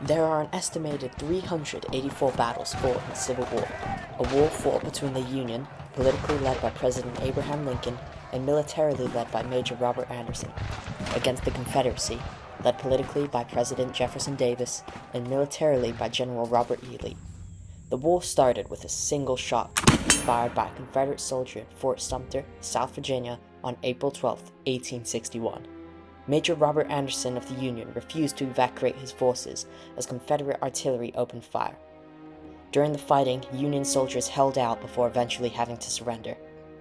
There are an estimated 384 battles fought in the Civil War, a war fought between the Union, politically led by President Abraham Lincoln, and militarily led by Major Robert Anderson, against the Confederacy, led politically by President Jefferson Davis, and militarily by General Robert E. Lee. The war started with a single shot fired by a Confederate soldier at Fort Sumter, South Virginia, on April 12, 1861. Major Robert Anderson of the Union refused to evacuate his forces as Confederate artillery opened fire. During the fighting, Union soldiers held out before eventually having to surrender.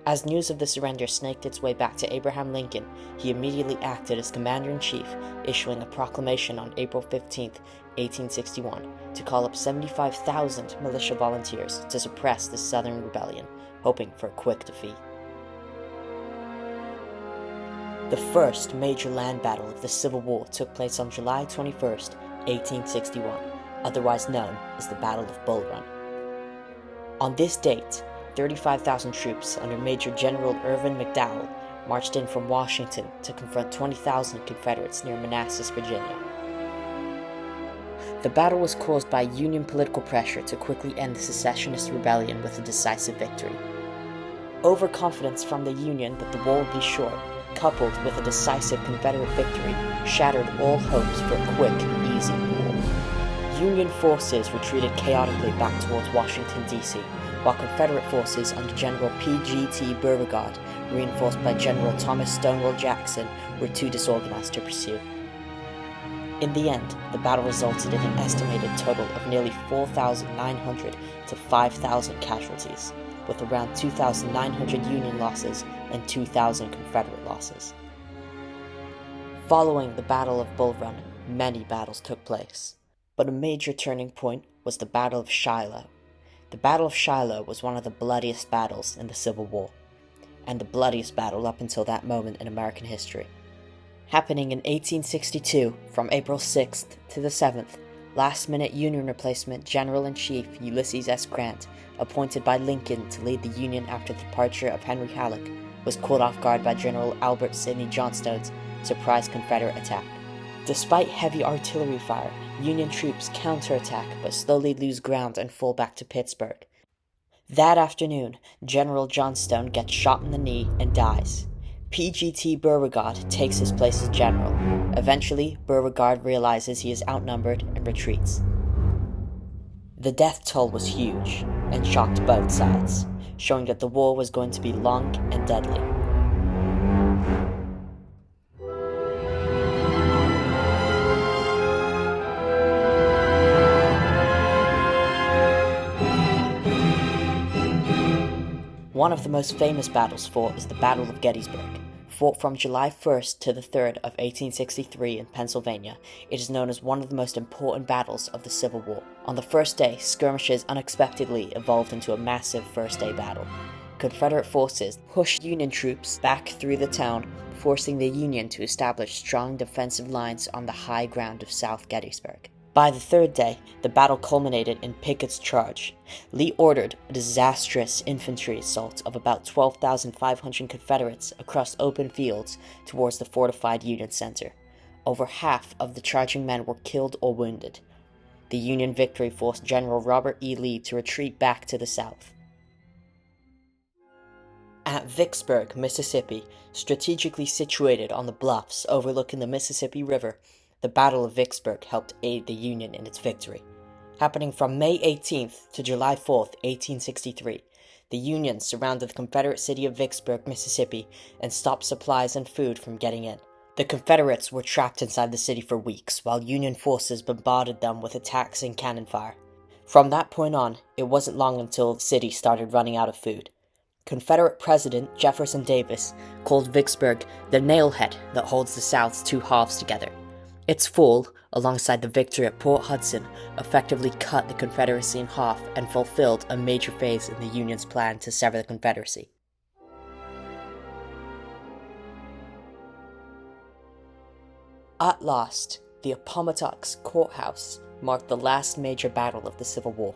As news of the surrender snaked its way back to Abraham Lincoln, he immediately acted as Commander-in-Chief, issuing a proclamation on April 15, 1861, to call up 75,000 militia volunteers to suppress the Southern Rebellion, hoping for a quick defeat. The first major land battle of the Civil War took place on July 21, 1861, otherwise known as the Battle of Bull Run. On this date, 35,000 troops under Major General Irvin McDowell marched in from Washington to confront 20,000 Confederates near Manassas, Virginia. The battle was caused by Union political pressure to quickly end the secessionist rebellion with a decisive victory. Overconfidence from the Union that the war would be short, coupled with a decisive Confederate victory, shattered all hopes for a quick, easy war. Union forces retreated chaotically back towards Washington, D.C., while Confederate forces under General P.G.T. Beauregard, reinforced by General Thomas Stonewall Jackson, were too disorganized to pursue. In the end, the battle resulted in an estimated total of nearly 4,900 to 5,000 casualties, with around 2,900 Union losses and 2,000 Confederate losses. Following the Battle of Bull Run, many battles took place, but a major turning point was the Battle of Shiloh. The Battle of Shiloh was one of the bloodiest battles in the Civil War, and the bloodiest battle up until that moment in American history. Happening in 1862, from April 6th to the 7th, last-minute Union replacement General-in-Chief Ulysses S. Grant, appointed by Lincoln to lead the Union after the departure of Henry Halleck, was caught off guard by General Albert Sidney Johnstone's surprise Confederate attack. Despite heavy artillery fire, Union troops counterattack but slowly lose ground and fall back to Pittsburgh. That afternoon, General Johnstone gets shot in the knee and dies. P.G.T. Beauregard takes his place as general. Eventually, Beauregard realizes he is outnumbered and retreats. The death toll was huge and shocked both sides, showing that the war was going to be long and deadly. One of the most famous battles fought is the Battle of Gettysburg. Fought from July 1st to the 3rd of 1863 in Pennsylvania, it is known as one of the most important battles of the Civil War. On the first day, skirmishes unexpectedly evolved into a massive first-day battle. Confederate forces pushed Union troops back through the town, forcing the Union to establish strong defensive lines on the high ground of South Gettysburg. By the third day, the battle culminated in Pickett's charge. Lee ordered a disastrous infantry assault of about 12,500 Confederates across open fields towards the fortified Union center. Over half of the charging men were killed or wounded. The Union victory forced General Robert E. Lee to retreat back to the south. At Vicksburg, Mississippi, strategically situated on the bluffs overlooking the Mississippi River, the Battle of Vicksburg helped aid the Union in its victory. Happening from May 18th to July 4th, 1863, the Union surrounded the Confederate city of Vicksburg, Mississippi, and stopped supplies and food from getting in. The Confederates were trapped inside the city for weeks, while Union forces bombarded them with attacks and cannon fire. From that point on, it wasn't long until the city started running out of food. Confederate President Jefferson Davis called Vicksburg the nailhead that holds the South's two halves together. Its fall, alongside the victory at Port Hudson, effectively cut the Confederacy in half and fulfilled a major phase in the Union's plan to sever the Confederacy. At last, the Appomattox Courthouse marked the last major battle of the Civil War.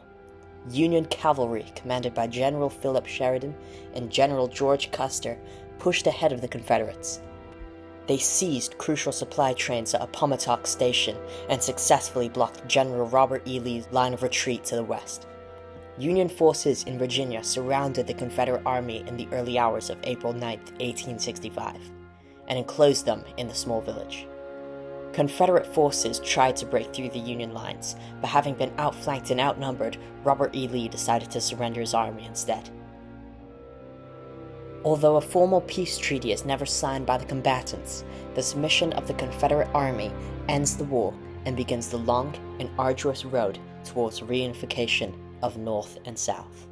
Union cavalry, commanded by General Philip Sheridan and General George Custer, pushed ahead of the Confederates. They seized crucial supply trains at Appomattox Station and successfully blocked General Robert E. Lee's line of retreat to the west. Union forces in Virginia surrounded the Confederate Army in the early hours of April 9, 1865, and enclosed them in the small village. Confederate forces tried to break through the Union lines, but having been outflanked and outnumbered, Robert E. Lee decided to surrender his army instead. Although a formal peace treaty is never signed by the combatants, the submission of the Confederate Army ends the war and begins the long and arduous road towards reunification of North and South.